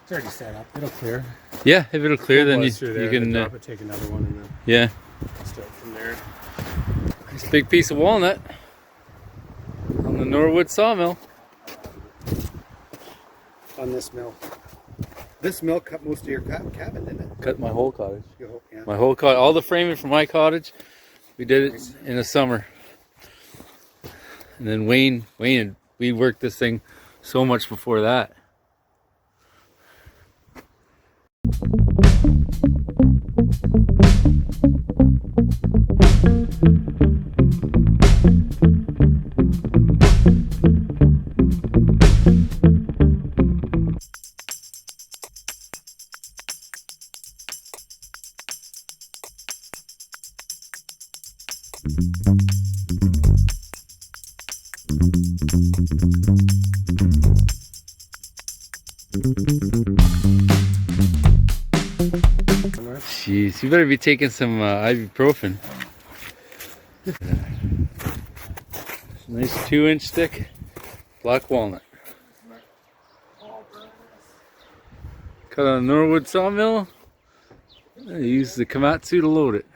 It's already set up. It'll clear. Yeah, if it'll clear, then you can drop it, take another one, and then yeah. start from there. This big piece of walnut on the Norwood sawmill. On this mill. This mill cut most of your cabin, didn't it? Cut my whole cottage. Yeah. My whole cottage, all the framing for my cottage. We did it in the summer. And then Wayne, we worked this thing so much before that. Jeez, you better be taking some ibuprofen. Nice 2-inch thick black walnut. Cut on a Norwood sawmill. I use the Komatsu to load it.